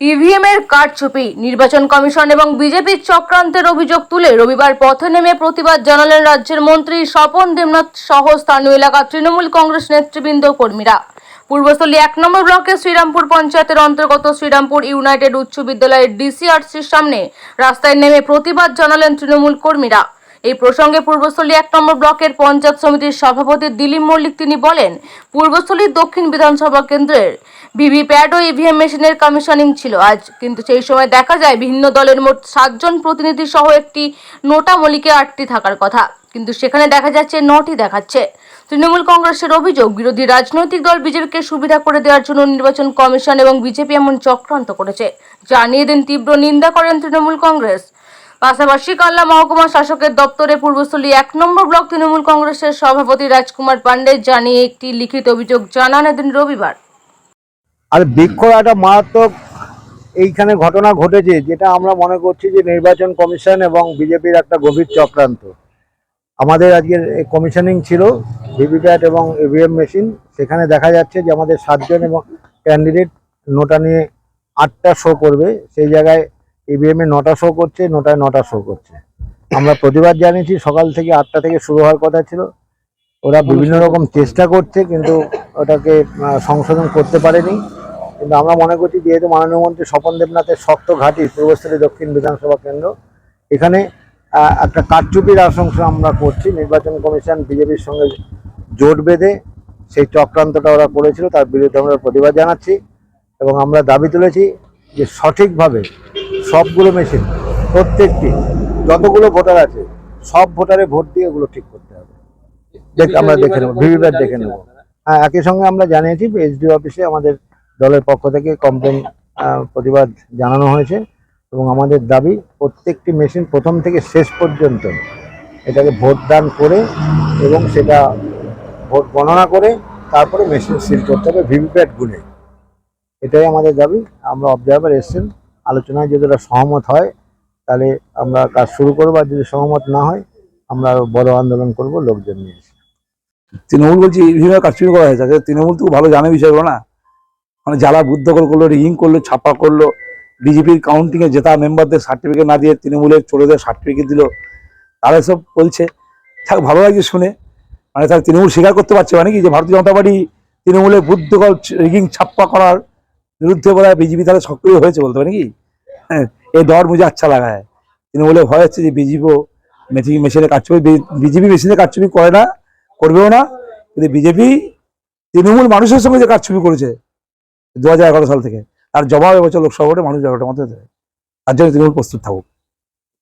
EVM এর কারচুপি, নির্বাচন কমিশন এবং বিজেপির চক্রান্তের অভিযোগ তুলে রবিবার পথে নেমে প্রতিবাদ জানালেন রাজ্যের মন্ত্রী স্বপন দেবনাথ সহ স্থানীয় এলাকার তৃণমূল কংগ্রেস নেতৃবৃন্দ কর্মীরা। পূর্বস্থলী 1 নম্বর ব্লকের শ্রীরামপুর পঞ্চায়েতের অন্তর্গত শ্রীরামপুর ইউনাইটেড উচ্চ বিদ্যালয়ের ডিসিআরসির সামনে রাস্তায় নেমে প্রতিবাদ জানালেন তৃণমূল কর্মীরা। এই প্রসঙ্গে পূর্বস্থলী 1 নম্বর ব্লকের পঞ্চায়েত সমিতির সভাপতি দিলীপ মল্লিক তিনি বলেন, পূর্বস্থলীর দক্ষিণ বিধানসভা কেন্দ্রের ভিভিপ্যাট ও ইভিএম মেশিনের কমিশনিং ছিল আজ, কিন্তু সেই সময় দেখা যায় বিভিন্ন দলের মোট 7 জন প্রতিনিধি সহ একটি নোটা মলিকে 8টি থাকার কথা, কিন্তু সেখানে দেখা যাচ্ছে 9টি দেখাচ্ছে। তৃণমূল কংগ্রেসের অভিযোগ, বিরোধী রাজনৈতিক দল বিজেপিকে সুবিধা করে দেওয়ার জন্য নির্বাচন কমিশন এবং বিজেপি এমন চক্রান্ত করেছে, জানিয়ে দেন। তীব্র নিন্দা করেন তৃণমূল কংগ্রেস। পাশাপাশি কাল্লা মহকুমা শাসকের দপ্তরে পূর্বস্থলী 1 নম্বর ব্লক তৃণমূল কংগ্রেসের সভাপতি রাজকুমার পান্ডে জানিয়ে একটি লিখিত অভিযোগ জানান এদিন রবিবার। আর বৃক্ষ একটা মারাত্মক এইখানে ঘটনা ঘটেছে, যেটা আমরা মনে করছি যে নির্বাচন কমিশন এবং বিজেপির একটা গভীর চক্রান্ত। আমাদের আজকের কমিশনিং ছিল ভিভিপ্যাট এবং ইভিএম মেশিন, সেখানে দেখা যাচ্ছে যে আমাদের 7 জন এবং ক্যান্ডিডেট নোটা নিয়ে 8টা শো করবে, সেই জায়গায় ইভিএম এ 9টা শো করছে, নোটায় 9টা শো করছে। আমরা প্রতিবাদ জানিয়েছি, সকাল থেকে 8টা থেকে শুরু হওয়ার কথা ছিল। ওরা বিভিন্ন রকম চেষ্টা করছে, কিন্তু ওটাকে সংশোধন করতে পারেনি। কিন্তু আমরা মনে করছি, যেহেতু মাননীয় মন্ত্রী স্বপন দেবনাথের শক্ত ঘাঁটি পূর্বস্থলী দক্ষিণ বিধানসভা কেন্দ্র, এখানে একটা কারচুপির আশঙ্কা আমরা করছি। নির্বাচন কমিশন বিজেপির সঙ্গে জোট বেঁধে সেই চক্রান্তটা ওরা করেছিল, তার বিরুদ্ধে আমরা প্রতিবাদ জানাচ্ছি এবং আমরা দাবি তুলেছি যে সঠিকভাবে সবগুলো মেশিন, প্রত্যেকটি যতগুলো ভোটার আছে সব ভোটারে ভোট দিয়ে এগুলো ঠিক করতে হবে। আমরা দেখে নেব, ভিভিপ্যাট দেখে নেব। হ্যাঁ, একই সঙ্গে আমরা জানিয়েছি এসডিও অফিসে আমাদের দলের পক্ষ থেকে কমপ্লেন প্রতিবাদ জানানো হয়েছে এবং আমাদের দাবি প্রত্যেকটি মেশিন প্রথম থেকে শেষ পর্যন্ত এটাকে ভোটদান করে এবং সেটা ভোট গণনা করে তারপরে মেশিন সিল করতে হবে ভিভিপ্যাট গুনে। এটাই আমাদের দাবি। আমরা অবজারভার এসছেন, আলোচনায় যদি ওরা সহমত হয় তাহলে আমরা কাজ শুরু করবো, আর যদি সহমত না হয় আমরা বড় আন্দোলন করব লোকজন নিয়ে এসে। তৃণমূল বলছি এইভাবে কারচুপি করা হয়েছে, তৃণমূল তো ভালো জানে বিষয়গুলো না, মানে যারা বুদ্ধকর করলো, রিগিং করলো, ছাপা করলো, বিজেপির কাউন্টিং এ জেতা মেম্বারদের সার্টিফিকেট না দিয়ে তৃণমূলের চোরেদের সার্টিফিকেট দিল, তারা এসব বলছে। থাক, ভালো লাগছে শুনে। মানে তার তৃণমূল স্বীকার করতে পারছে মানে কি, যে ভারতীয় জনতা পার্টি তৃণমূলের বুদ্ধকর রিগিং ছাপ্পা করার বিরুদ্ধে বলা বিজেপি তাহলে সক্রিয় হয়েছে বলতে পারে নাকি। হ্যাঁ, এই দর মুঝে আচ্ছা লাগা হয়। তৃণমূলের ভয় হচ্ছে যে বিজেপিও মেশিনে কারচুপি, বিজেপি মেশিনে কারচুপি করে না, করবেও না, কিন্তু বিজেপি তৃণমূল মানুষের সঙ্গে যে কারচুপি করেছে 2011 সাল থেকে, তার জবাব এবছর লোকসভা ভোটে মানুষ জবাবটার মধ্যে দেয়। তার জন্য তৃণমূল প্রস্তুত থাকুক।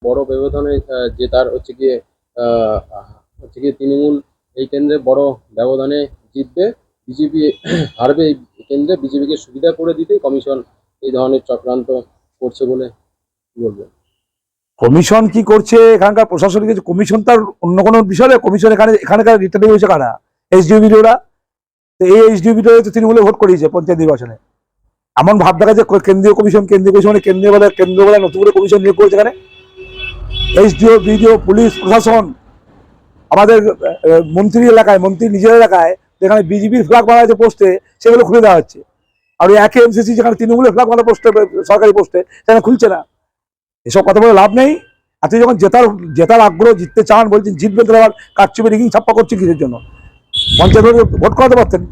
বড় ব্যবধানে জেতার হচ্ছে গিয়ে তৃণমূল এই কেন্দ্রে বড় ব্যবধানে জিতবে, বিজেপি হারবে এই কেন্দ্রে। বিজেপিকে সুবিধা করে দিতে কমিশন এই ধরনের চক্রান্ত করছে বলে বলবেন। কমিশন কি করছে, এখানকার প্রশাসনিক কমিশন তার অন্য কোনো বিষয়, কমিশন এখানকার রিটার্নিং হয়েছে কারা, এসডিওবিরা। তো এই এসডিওবিটা তো তৃণমূলে ভোট করিয়েছে পঞ্চায়েত নির্বাচনে। এমন ভাব দেখা যায় কেন্দ্রীয় কমিশন মানে কেন্দ্র বেলায় নতুন করে কমিশন নিয়োগ করেছে। এখানে এসডিও, বিডিও, পুলিশ প্রশাসন, আমাদের মন্ত্রীর এলাকায়, মন্ত্রী নিজের এলাকায় যেখানে বিজেপির ফ্ল্যাগ মারা আছে পোস্টে, সেগুলো খুলে দেওয়া হচ্ছে। আর ওই একই এমসিসি যেখানে তৃণমূলের ফ্ল্যাগ মারা পোস্টে, সরকারি পোস্টে, সেখানে খুলছে না। এসব কথা বলে লাভ নেই। আপনি যখন জেতার আগ্রহ, জিততে চান, বলছেন জিতবেন, তাহলে আবার কারচুপি রিগিং ছাপ্পা করছেন কিসের জন্য? পঞ্চায়েত ভোট করাতে পারতেন।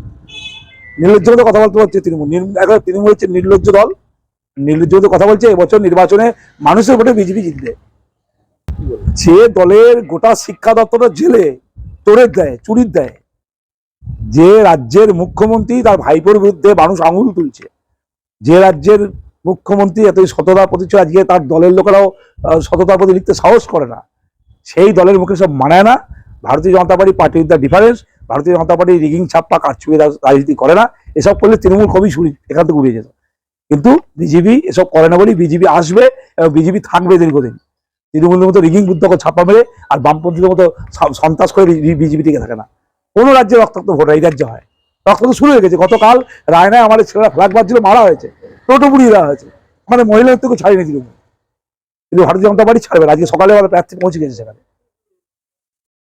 নির্লজ্জ মতো কথা বলতে পারছে তৃণমূল। তৃণমূল হচ্ছে নির্লজ্জ দল, নির্লজ্জ মতো কথা বলছে। এবছর নির্বাচনে মানুষের ভোটে বিজেপি জিতবে। যে দলের গোটা শিক্ষা দপ্তরের জেলে তোড়ের দেয়, চুরির দেয়, যে রাজ্যের মুখ্যমন্ত্রী তার ভাইপোর বিরুদ্ধে মানুষ আঙুল তুলছে, যে রাজ্যের মুখ্যমন্ত্রী এতই সততা প্রতিচ্ছয়, আজকে তার দলের লোকেরাও সততার প্রতি লিখতে সাহস করে না, সেই দলের মুখে সব মানায় না। ভারতীয় জনতা পার্টি উইথ দ্য ডিফারেন্স। ভারতীয় জনতা পার্টি রিগিং ছাপ্পা কারচুপি রাজনীতি করে না। এসব করলে তৃণমূল কবি এখান থেকে উড়িয়ে যেত। কিন্তু বিজেপি এসব করে না বলেই বিজেপি আসবে এবং বিজেপি থাকবে দীর্ঘদিন। তৃণমূলের মতো রিগিং বুদ্ধকর ছাপ্পা মেরে আর বামপন্থীদের মতো সন্ত্রাস করে বিজেপি টিকে থাকে না। কোনো রাজ্যে রক্তাক্ত ভোট এই রাজ্যে হয়। রক্তাক্ত শুরু হয়ে গেছে। গতকাল রায়নায় আমাদের ছেলেরা ফ্ল্যাগ বাজছিল, মারা হয়েছে, টোটো পুড়িয়ে দেওয়া হয়েছে। মানে মহিলাদের থেকে ছাড়িয়ে তৃণমূল, কিন্তু ভারতীয় জনতা পার্টি ছাড়বে। আজকে সকালে প্রার্থী পৌঁছে গেছে সেখানে।